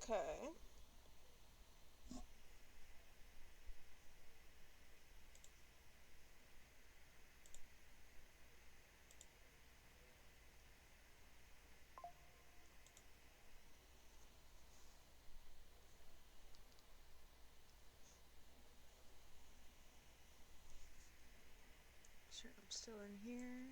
Okay. Sure, I'm still in here.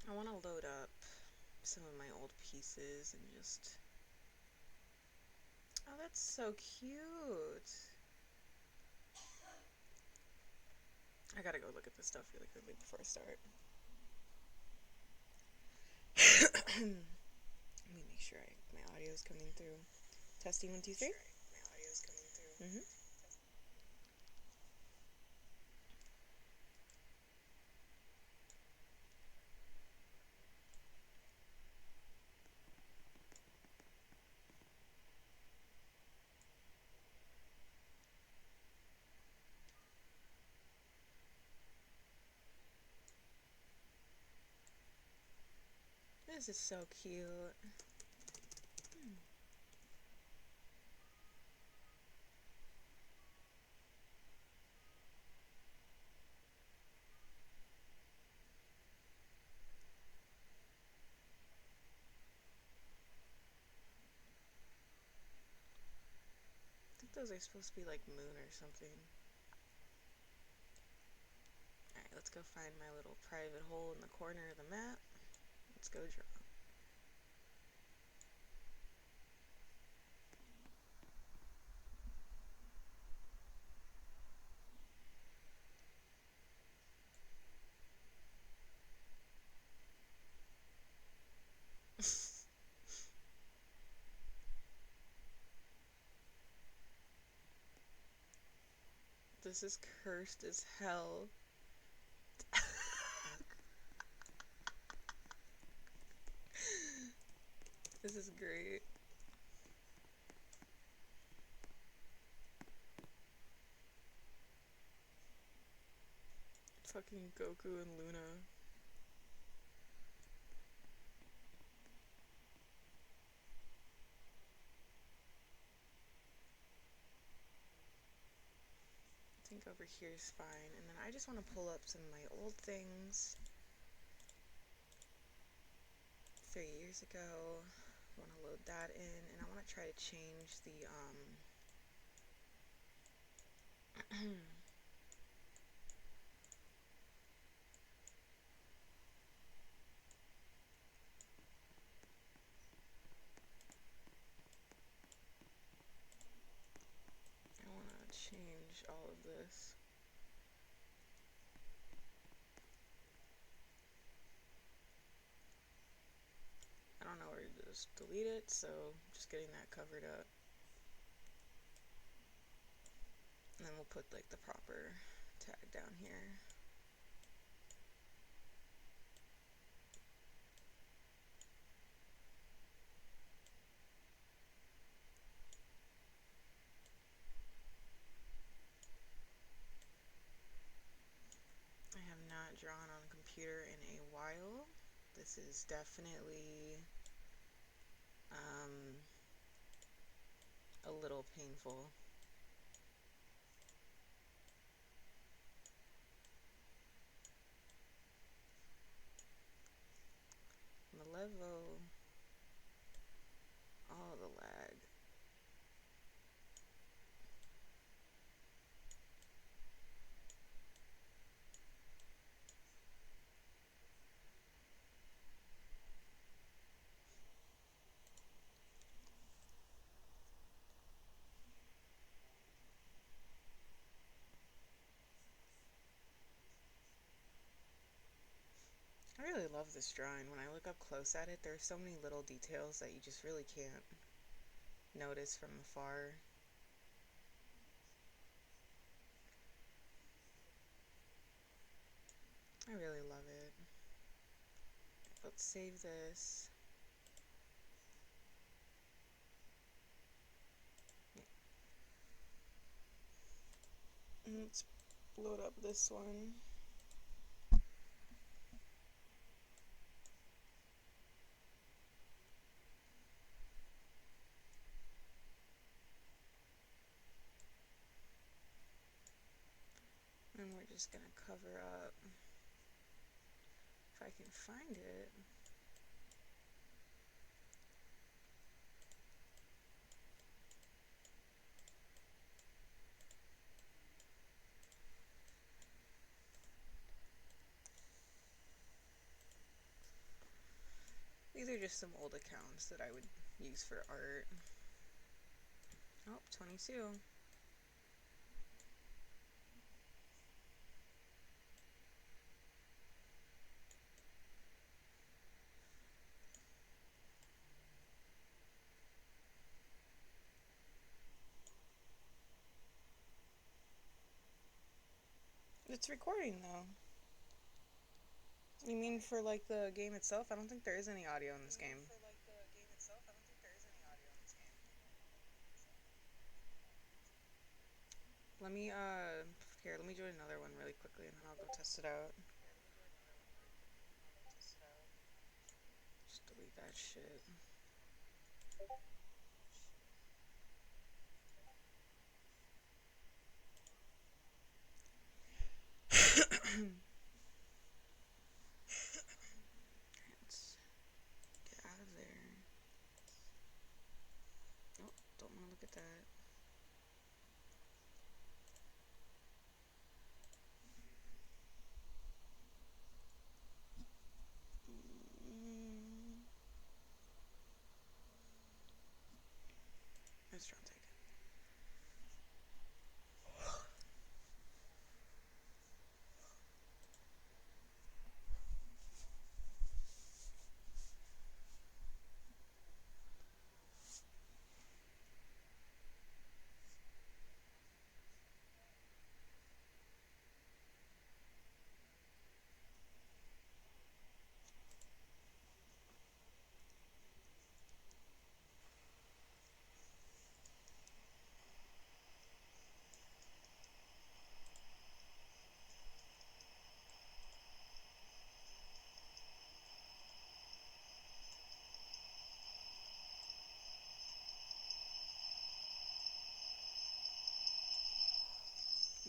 I want to load up some of my old pieces and just... Oh, that's so cute. I gotta go look at this stuff really quickly before I start. Let me make sure my audio is coming through. Testing 1, 2, 3. Mm-hmm. This is so cute. I think those are supposed to be like moon or something. Alright, let's go find my little private hole in the corner of the map. Let's go draw. This is cursed as hell. This is great. Fucking Goku and Luna. I think over here is fine. And then I just want to pull up some of my old things. 3 years ago. I want to load that in, and I want to try to change the I want to change all of this. I don't know where to just delete it, so I'm just getting that covered up. And then we'll put like the proper tag down here. I have not drawn on a computer in a while. This is definitely a little painful. Malevo. All the lag. I really love this drawing. When I look up close at it, there are so many little details that you just really can't notice from afar. I really love it. Let's save this. Let's load up this one. And we're just gonna cover up, if I can find it. These are just some old accounts that I would use for art. Oh, 22. It's recording though. You mean for like the game itself? I don't think there is any audio in this game. Let me here, let me join another one really quickly and then I'll go test it out. Just delete that shit. Let's get out of there. Oh, don't want to look at that. Restaurant ticket.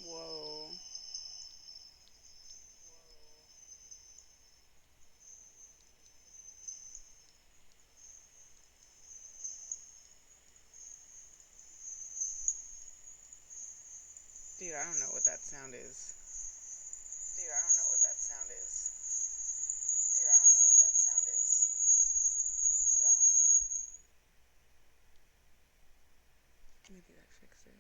Whoa. Dude, I don't know what that sound is. Dude, I don't know what that sound is. Dude, I don't know what that sound is. Dude, I don't know what that. Maybe that fixed it.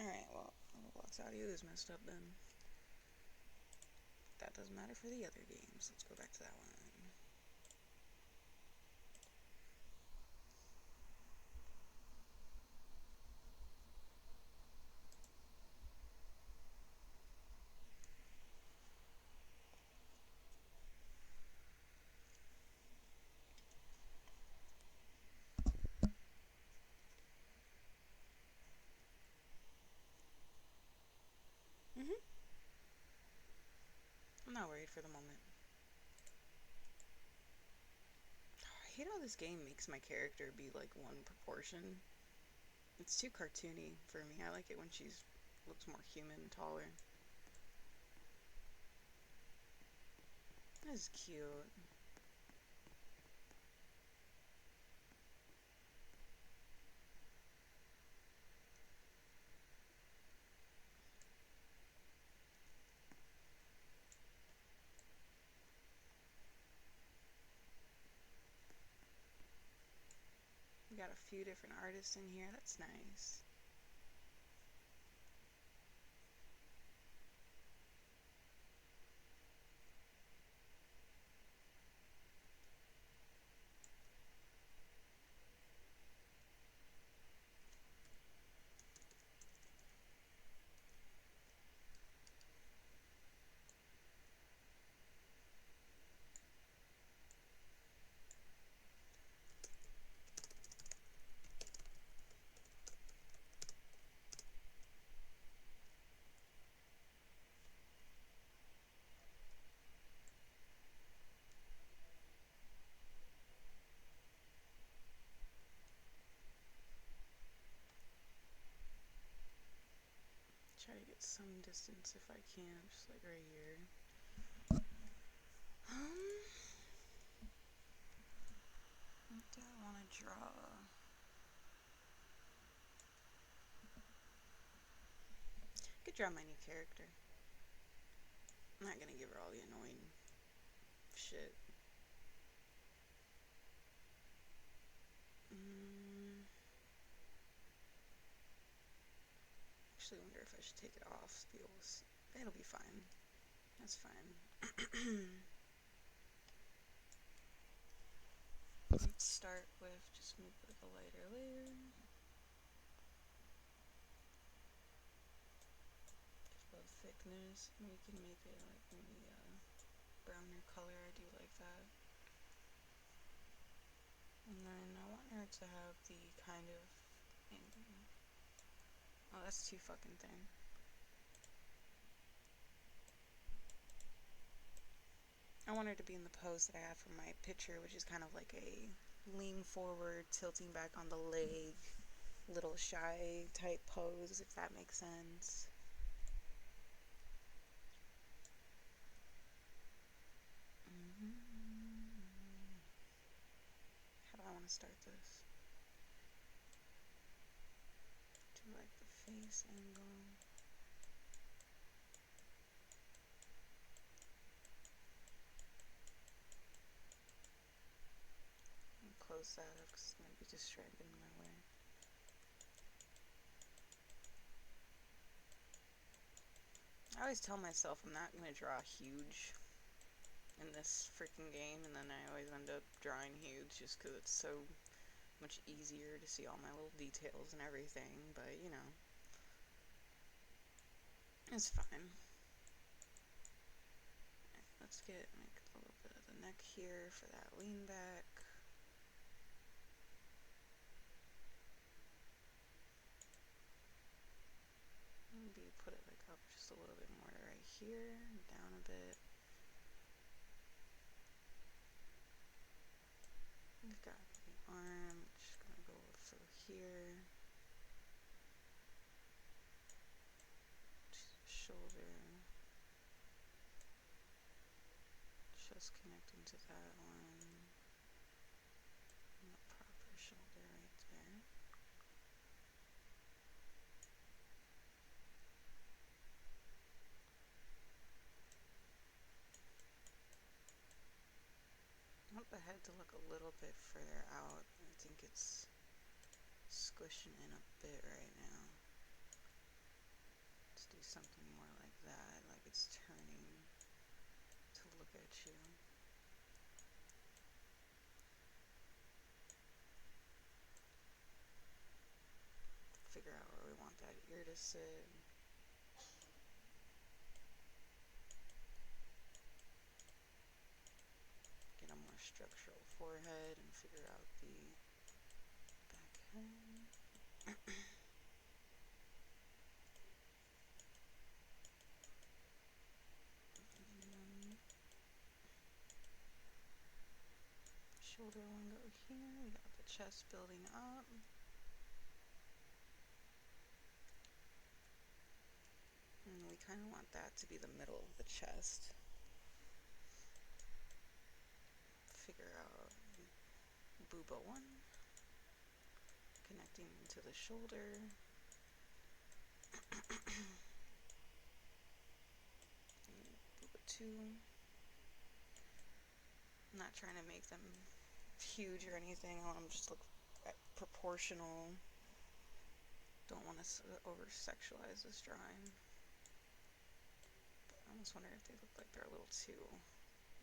Alright, well, Roblox audio is messed up then. That doesn't matter for the other games. Let's go back to that one. I'm not worried for the moment. I hate how this game makes my character be like one proportion. It's too cartoony for me. I like it when she looks more human and taller. This is cute. We got a few different artists in here. That's nice. some distance if I can, just like right here. What do I want to draw? I could draw my new character. I'm not gonna give her all the annoying shit. Actually wonder if I should take it off. It'll be fine. That's fine. Let's start with just move with a lighter layer. Of thickness. We can make it like maybe a browner color. I do like that. And then I want her to have the kind of oh, that's too fucking thin. I want her to be in the pose that I have for my picture, which is kind of like a lean forward, tilting back on the leg, little shy type pose, if that makes sense. How do I want to start this? Do like the face angle. And close that up because it's going to be distracting in my way. I always tell myself I'm not going to draw huge in this freaking game, and then I always end up drawing huge just because it's so much easier to see all my little details and everything, but you know, it's fine. Let's make a little bit of the neck here for that lean back. Maybe put it like up just a little bit more right here, down a bit. We've got the arm, just gonna go through here. Shoulder. Just connecting to that one. And the proper shoulder right there. I want the head to look a little bit further out. I think it's squishing in a bit right now. Let's do something more like that, like it's turning to look at you. Figure out where we want that ear to sit. Get a more structural forehead and figure out the back head. Shoulder one go here. We got the chest building up. And we kind of want that to be the middle of the chest. Figure out booba 1. Connecting to the shoulder. Booba 2. I'm not trying to make them huge or anything. I want them just to look proportional. Don't want to over-sexualize this drawing. But I almost wonder if they look like they're a little too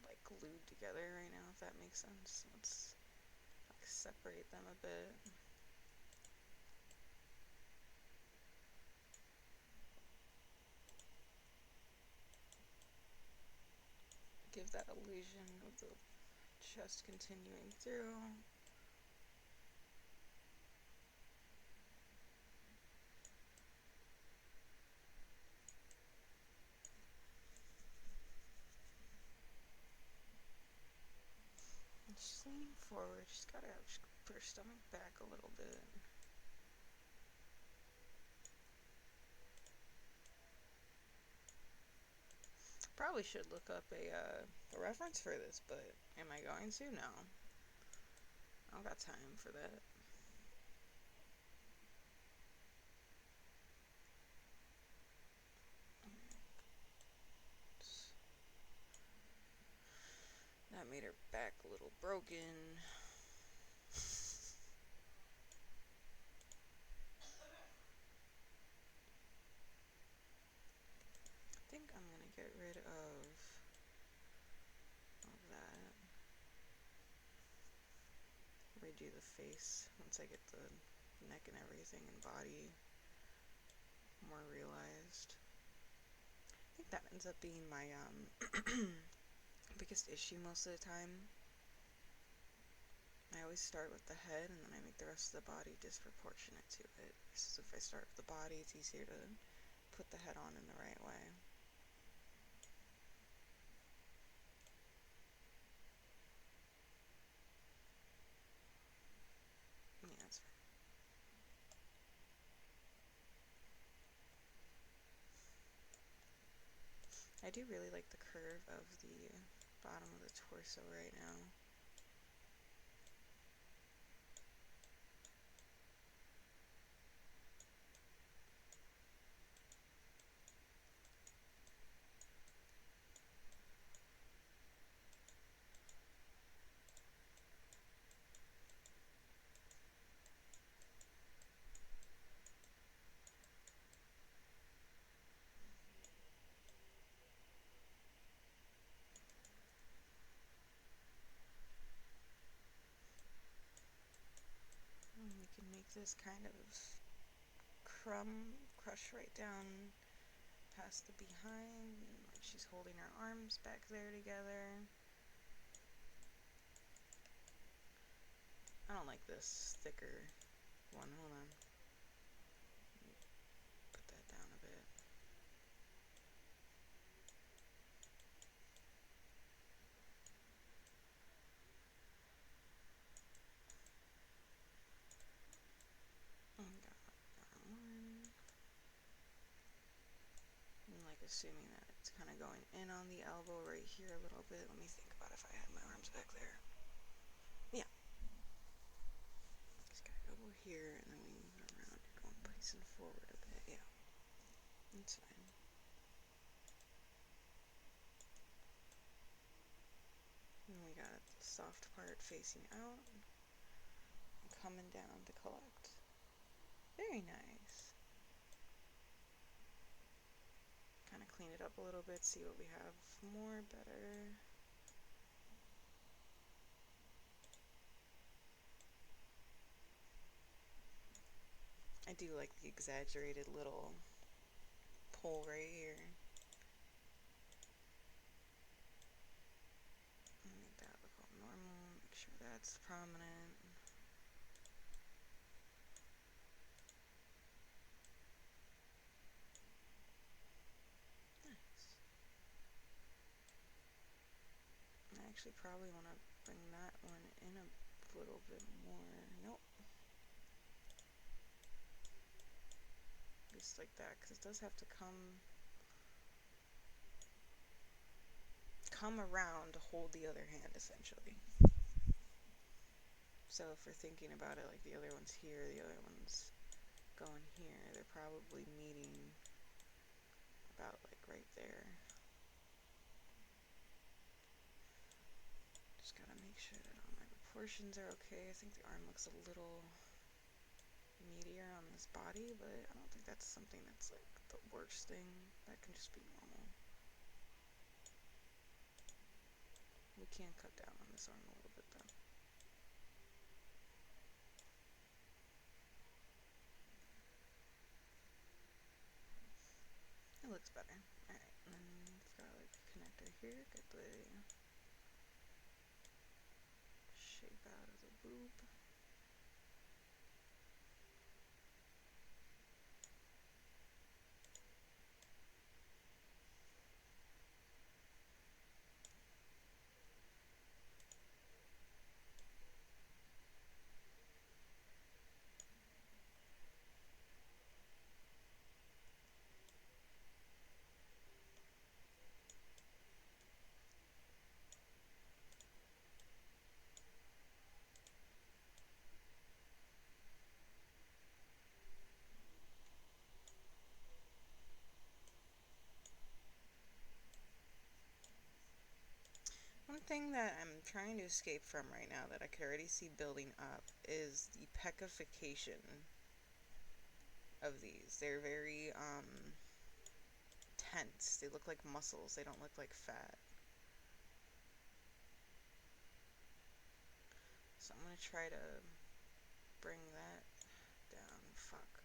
like glued together right now, if that makes sense. Let's like separate them a bit. Give that illusion of the chest continuing through. Just leaning forward, she's gotta put her stomach back a little bit. Probably should look up a reference for this, but am I going to? No. I don't got time for that. That made her back a little broken. I think I'm gonna get rid of that. Redo the face once I get the neck and everything and body more realized. I think that ends up being my biggest issue most of the time. I always start with the head and then I make the rest of the body disproportionate to it. Versus if I start with the body, it's easier to put the head on in the right way. Yeah, that's fine. I do really like the curve of the bottom of the torso right now. We can make this kind of crush right down past the behind, like she's holding her arms back there together. I don't like this thicker one. Hold on. Put that down a bit. Got arm one. I'm like assuming that it's kind of going in on the elbow right here a little bit. Let me think about if I had my arms back there. Yeah. Just got elbow here and then we move it around. You're going facing forward a bit. Yeah. That's fine. And we got the soft part facing out and coming down to collect. Very nice. Kind of clean it up a little bit, see what we have more, better. I do like the exaggerated little pull right here. Make that look all normal, make sure that's prominent. Nice. I actually probably want to bring that one in a little bit more. Nope. Just like that, because it does have to come around to hold the other hand, essentially. So if we're thinking about it, like the other one's here, the other one's going here, they're probably meeting about like right there. Just gotta make sure that all my proportions are okay. I think the arm looks a little meatier on this body, but I don't think that's something that's like the worst thing. That can just be normal. We can cut down on this arm a little bit though. It looks better. Alright, and then we've got like a connector here. Get the shape out of the boob. thing that I'm trying to escape from right now that I could already see building up is the peckification of these. They're very tense. They look like muscles. They don't look like fat. So I'm gonna try to bring that down. Fuck.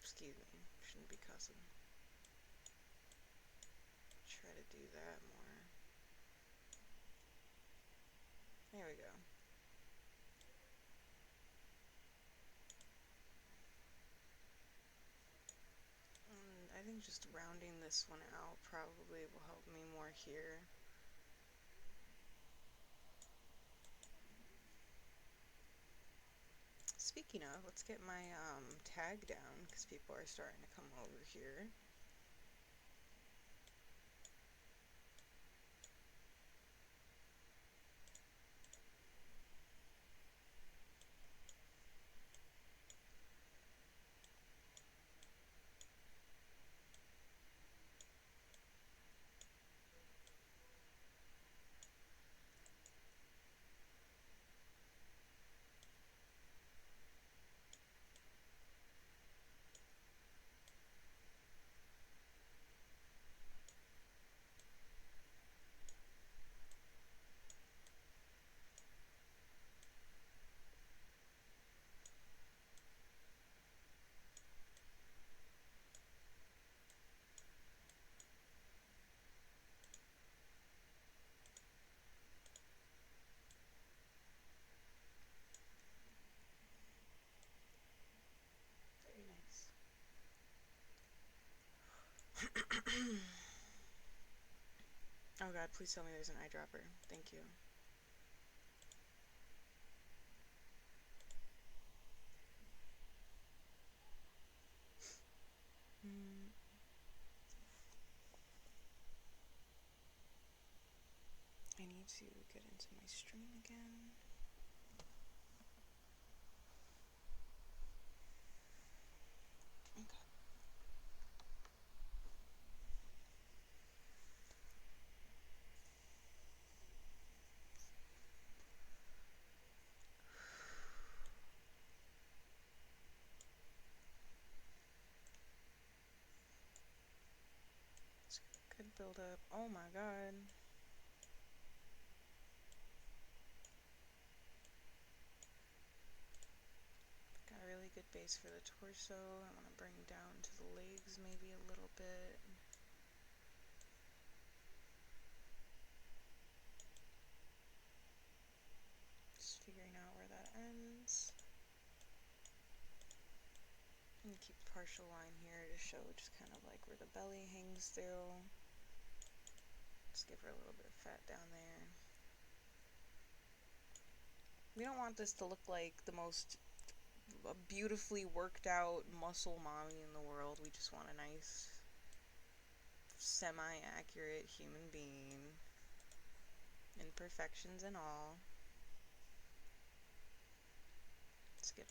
Excuse me. Shouldn't be cussing. Try to do that more. There we go. And I think just rounding this one out probably will help me more here. Speaking of, let's get my tag down because people are starting to come over here. Very nice. Oh god, please tell me there's an eyedropper. Thank you. I need to get into my stream again. Okay. Good build up. Oh my god. Got a really good base for the torso. I want to bring down to the legs maybe a little bit. Just figuring out where that ends. And keep the partial line here to show just kind of like where the belly hangs through. Just give her a little bit of fat down there. We don't want this to look like the most beautifully worked out muscle mommy in the world. We just want a nice, semi-accurate human being. Imperfections and all. Let's get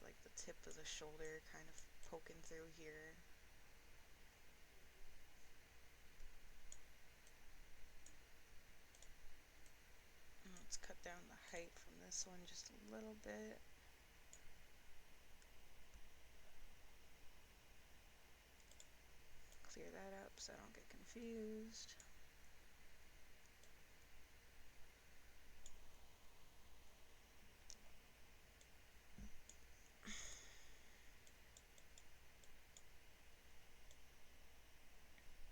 like the tip of the shoulder kind of poking through here. And let's cut down the height from this one just a little bit. Clear that up so I don't get confused.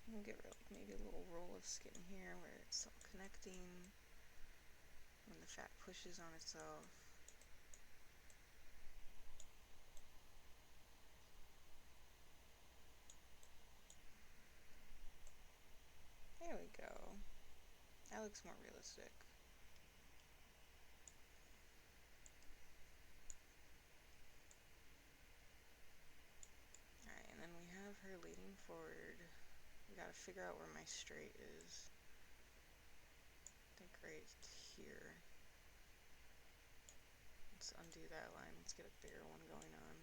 We'll give her like maybe a little roll of skin here where it's all connecting when the fat pushes on itself. There we go. That looks more realistic. Alright, and then we have her leaning forward. We gotta figure out where my straight is. I think right here. Let's undo that line. Let's get a bigger one going on.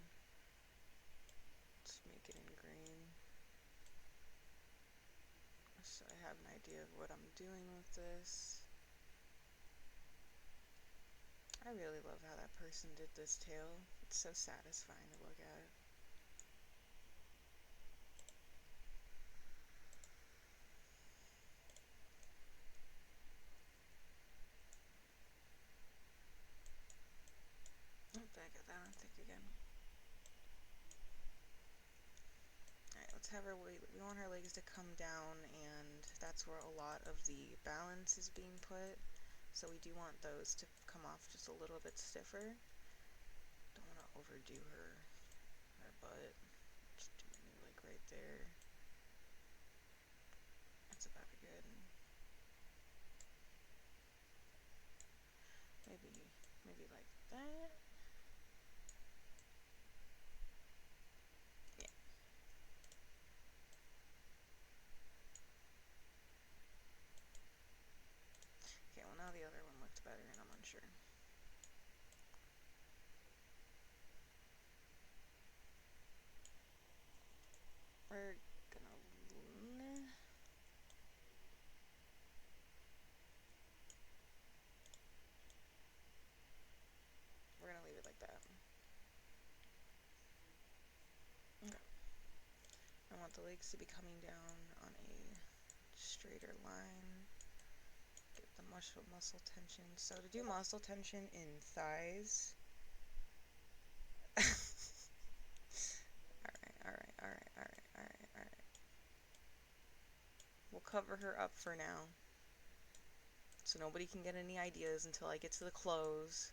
Let's make it in green. so I have an idea of what I'm doing with this. I really love how that person did this tail. It's so satisfying to look at. Oh, did I get that on thick again? Alright, let's have her wait. We want her legs to come down, and that's where a lot of the balance is being put. So we do want those to come off just a little bit stiffer. Don't want to overdo her butt. Just do like right there. That's about good. Maybe like that. Yeah. Okay, well now the other one looked better and I'm unsure. We're gonna leave it like that. Okay. I want the legs to be coming down on a straighter line. Get the muscle tension. So to do muscle tension in thighs. Alright. We'll cover her up for now. So nobody can get any ideas until I get to the clothes.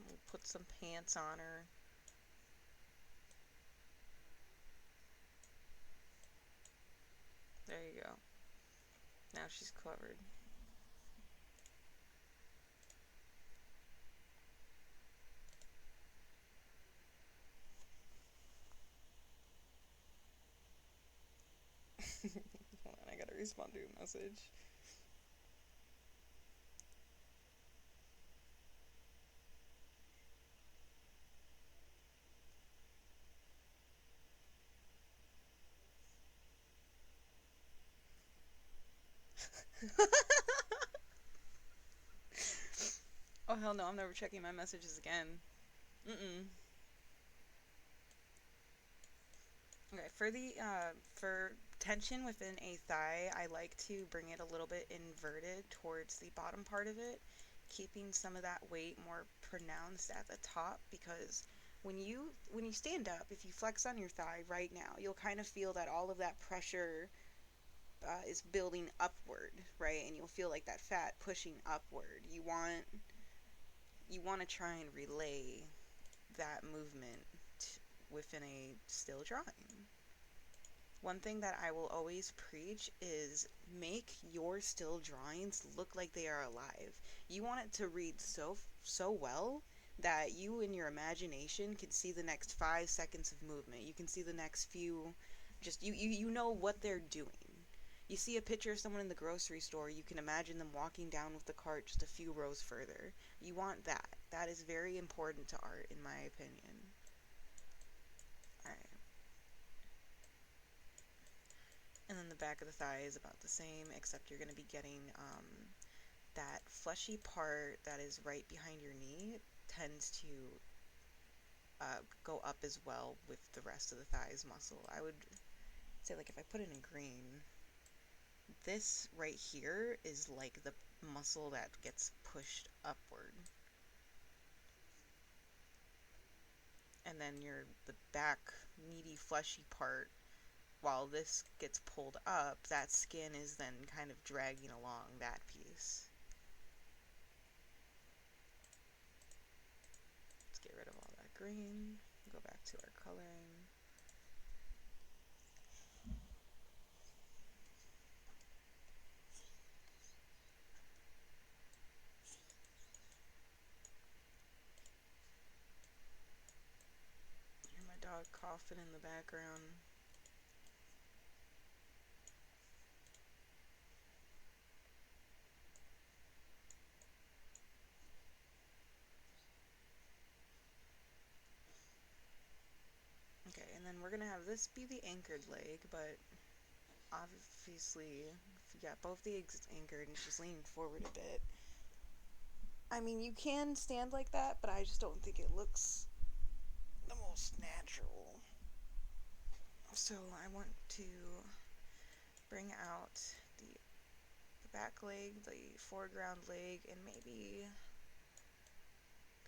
We'll put some pants on her. There you go. Now she's covered. Hold on, I gotta respond to a message. Oh hell no, I'm never checking my messages again. Okay, for tension within a thigh, I like to bring it a little bit inverted towards the bottom part of it, keeping some of that weight more pronounced at the top, because when you stand up, if you flex on your thigh right now, you'll kind of feel that all of that pressure is building upward, right? And you'll feel like that fat pushing upward. You want to try and relay that movement within a still drawing. One thing that I will always preach is make your still drawings look like they are alive. You want it to read so well that you in your imagination can see the next 5 seconds of movement. You can see the next few, just you know what they're doing. You see a picture of someone in the grocery store, you can imagine them walking down with the cart just a few rows further. You want that. That is very important to art, in my opinion. Alright. And then the back of the thigh is about the same, except you're going to be getting that fleshy part that is right behind your knee tends to go up as well with the rest of the thighs muscle. I would say, like, if I put it in green, this right here is like the muscle that gets pushed upward. And then the back meaty fleshy part, while this gets pulled up, that skin is then kind of dragging along that piece. Let's get rid of all that green, go back to our coloring. Hear my dog coughing in the background. we're gonna have this be the anchored leg, but obviously, if you got both legs anchored and just leaning forward a bit. I mean, you can stand like that, but I just don't think it looks the most natural. So I want to bring out the back leg, the foreground leg, and maybe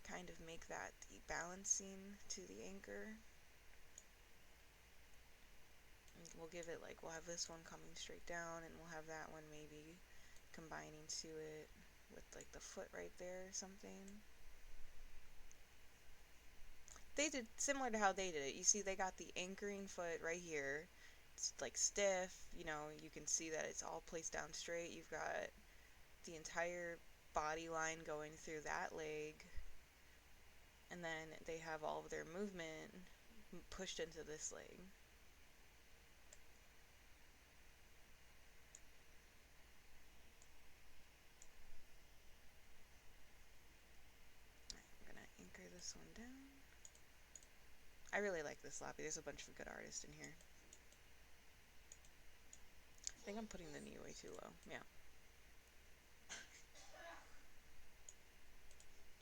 kind of make that the balancing to the anchor. And we'll give it like, we'll have this one coming straight down, and we'll have that one maybe combining to it with like the foot right there or something. They did similar to how they did it. You see they got the anchoring foot right here. It's like stiff, you know, you can see that it's all placed down straight. You've got the entire body line going through that leg, and then they have all of their movement pushed into this leg. I'm gonna anchor this one down. I really like this lobby. There's a bunch of good artists in here. I think I'm putting the knee way too low. Yeah.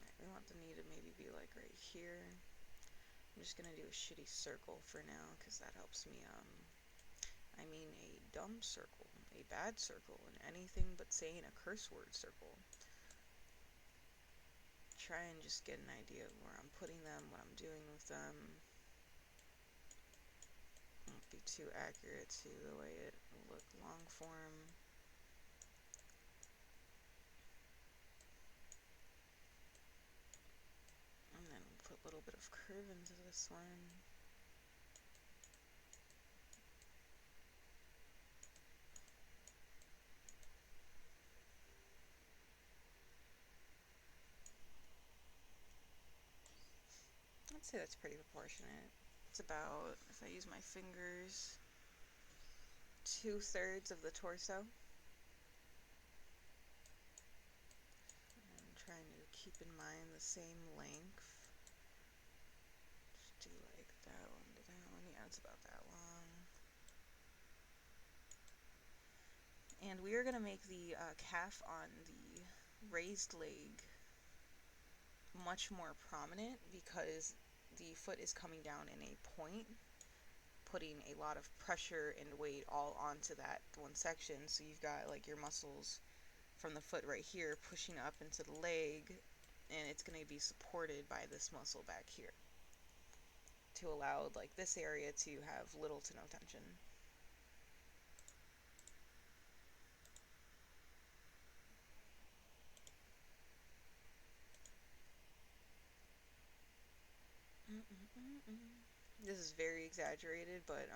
Right, we want the knee to maybe be like right here. I'm just gonna do a shitty circle for now, because that helps me, I mean a dumb circle, a bad circle, and anything but saying a curse word circle. Try and just get an idea of where I'm putting them, what I'm doing with them. Won't be too accurate to the way it will look long form. And then we'll put a little bit of curve into this one. I'd say that's pretty proportionate. It's about, if I use my fingers, 2/3 of the torso. I'm trying to keep in mind the same length. Just do like that one to that one. Yeah, it's about that long. And we are going to make the calf on the raised leg much more prominent, because the foot is coming down in a point, putting a lot of pressure and weight all onto that one section. So you've got like your muscles from the foot right here pushing up into the leg, and it's going to be supported by this muscle back here to allow like this area to have little to no tension. This is very exaggerated, but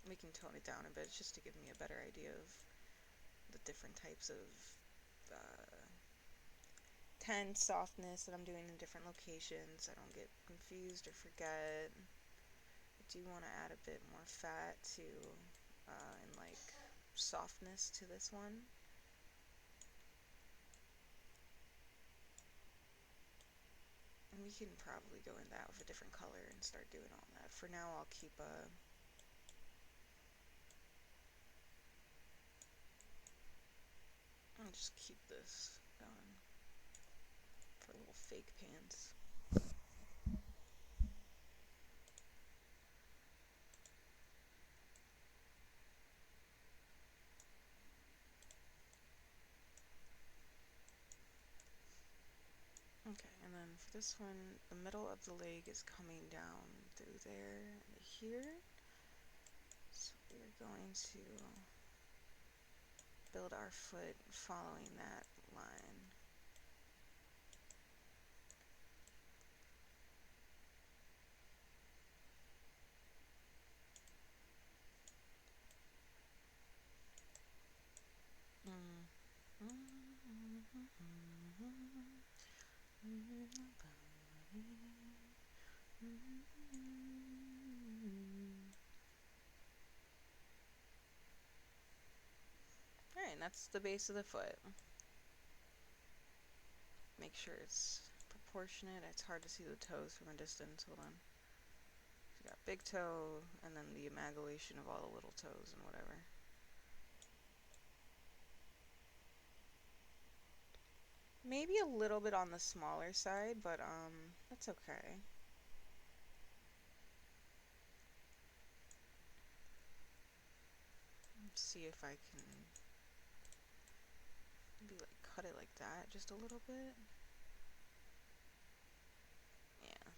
we can tone it down a bit just to give me a better idea of the different types of tense, softness that I'm doing in different locations. I don't get confused or forget. I do want to add a bit more fat to and like softness to this one. And we can probably go in that with a different color and start doing all that. For now, I'll keep I'll just keep this going for little fake pants. Okay, and then for this one, the middle of the leg is coming down through there and here. So we're going to build our foot following that line. Alright, that's the base of the foot. Make sure it's proportionate. It's hard to see the toes from a distance. Hold on. We got big toe, and then the amalgamation of all the little toes and whatever. Maybe a little bit on the smaller side, but that's okay. Let's see if I can maybe like cut it like that just a little bit. Yeah.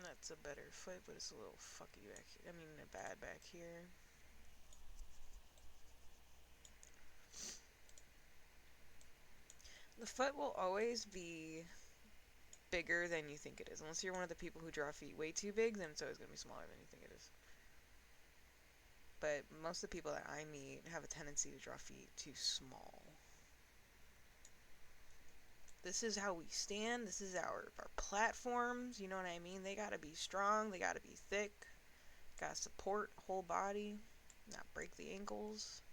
That's a better foot, but it's a little fucky back here. I mean, bad back here. The foot will always be bigger than you think it is. Unless you're one of the people who draw feet way too big, then it's always going to be smaller than you think it is. But most of the people that I meet have a tendency to draw feet too small. This is how we stand. This is our platforms. You know what I mean? They gotta be strong. They gotta be thick. Gotta support whole body. Not break the ankles.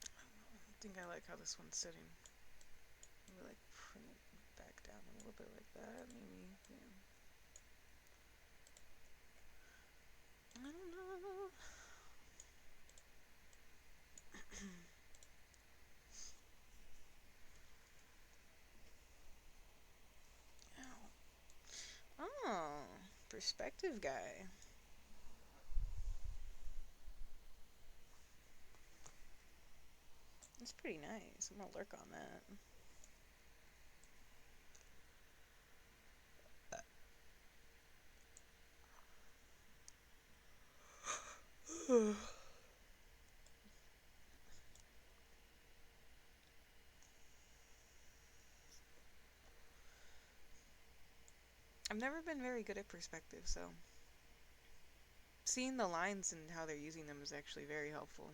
I think I like how this one's sitting. Maybe like bring it back down a little bit like that. Maybe, yeah. I don't know. Oh, perspective guy. That's pretty nice. I'm gonna lurk on that. I've never been very good at perspective, so seeing the lines and how they're using them is actually very helpful.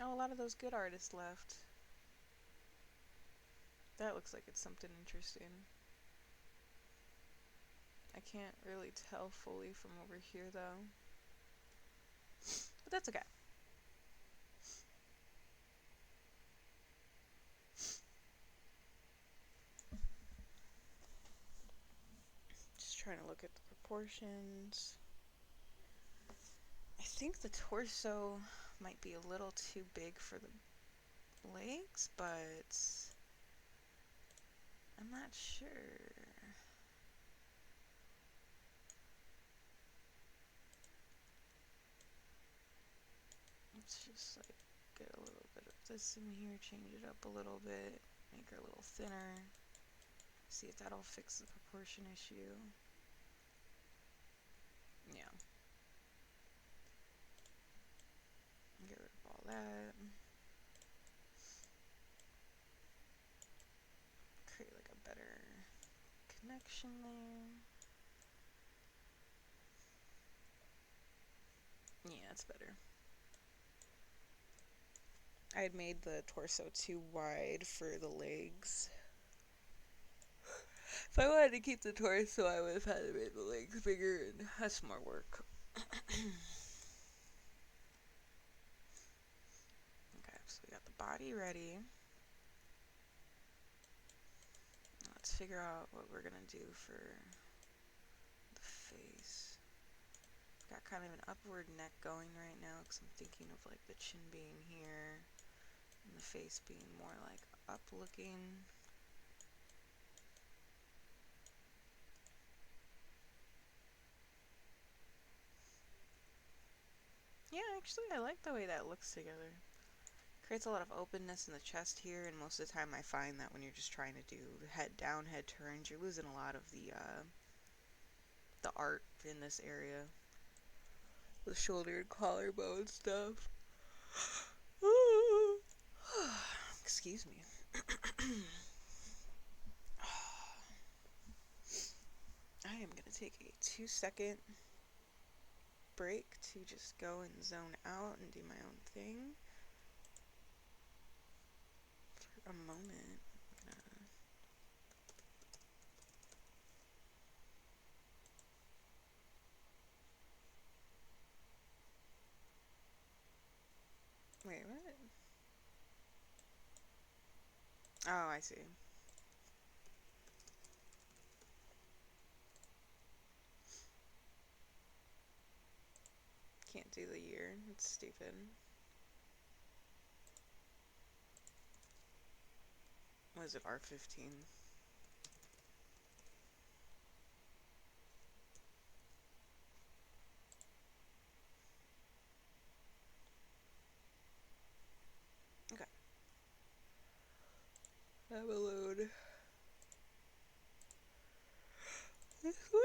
Oh, a lot of those good artists left. That looks like it's something interesting. I can't really tell fully from over here though. But that's okay. Just trying to look at the proportions. I think the torso might be a little too big for the legs, but I'm not sure. Let's just like get a little bit of this in here, change it up a little bit, make her a little thinner. See if that'll fix the proportion issue. Yeah. Get rid of all all that. Create like a better connection there. Yeah, it's better. I had made the torso too wide for the legs. If I wanted to keep the torso, I would have had to make the legs bigger, and that's more work. Okay, so we got the body ready. Let's figure out what we're gonna do for the face. Got kind of an upward neck going right now because I'm thinking of like the chin being here and the face being more like up looking. Yeah, actually I like the way that looks together. Creates a lot of openness in the chest here, and most of the time I find that when you're just trying to do head down, head turns, you're losing a lot of the art in this area. The shoulder and collarbone stuff. Excuse me. I am going to take a 2-second break to just go and zone out and do my own thing for a moment. Wait, what? Oh, I see. Can't do the year. It's stupid. What is it, R15? Okay. Have a load. This one?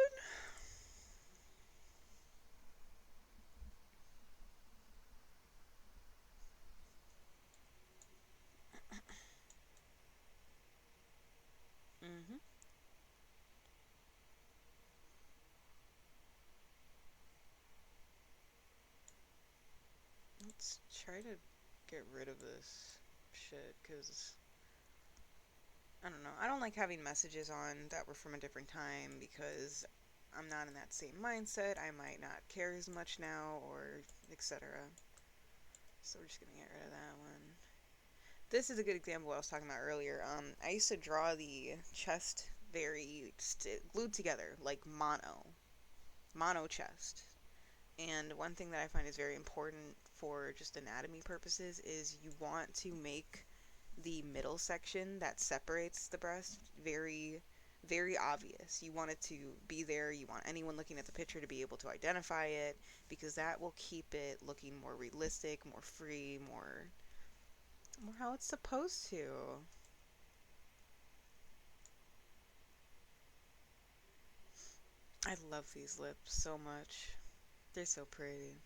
Mm-hmm. Let's try to get rid of this shit, because I don't know. I don't like having messages on that were from a different time because I'm not in that same mindset. I might not care as much now, or etc. So we're just gonna get rid of that one. This is a good example of what I was talking about earlier. I used to draw the chest very glued together, like mono chest. And one thing that I find is very important for just anatomy purposes is you want to make the middle section that separates the breast very, very obvious. You want it to be there. You want anyone looking at the picture to be able to identify it, because that will keep it looking more realistic, more free, more how it's supposed to. I love these lips so much. They're so pretty.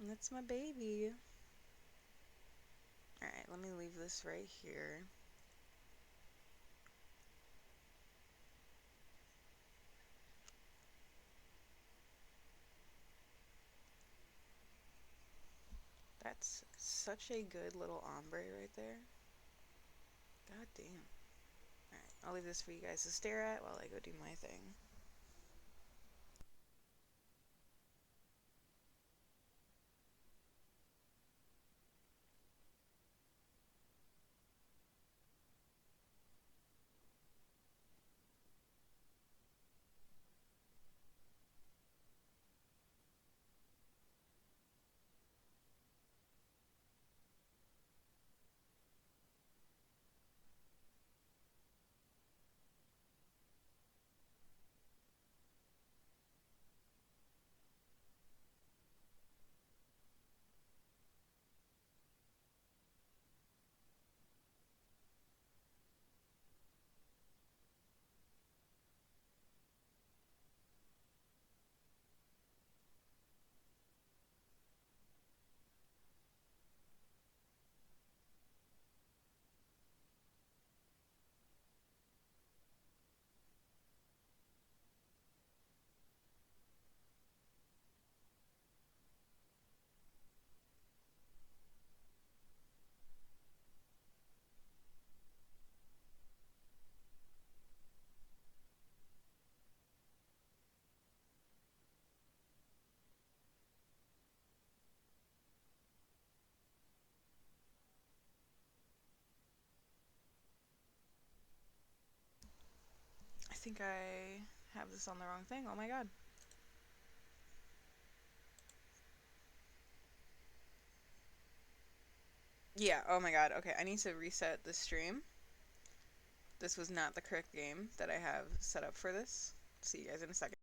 And that's my baby. Alright, let me leave this right here. That's such a good little ombre right there. God damn. Alright, I'll leave this for you guys to stare at while I go do my thing. think I have this on the wrong thing. Oh my god. Yeah, oh my god. Okay, I need to reset the stream. This was not the correct game that I have set up for this. See you guys in a second.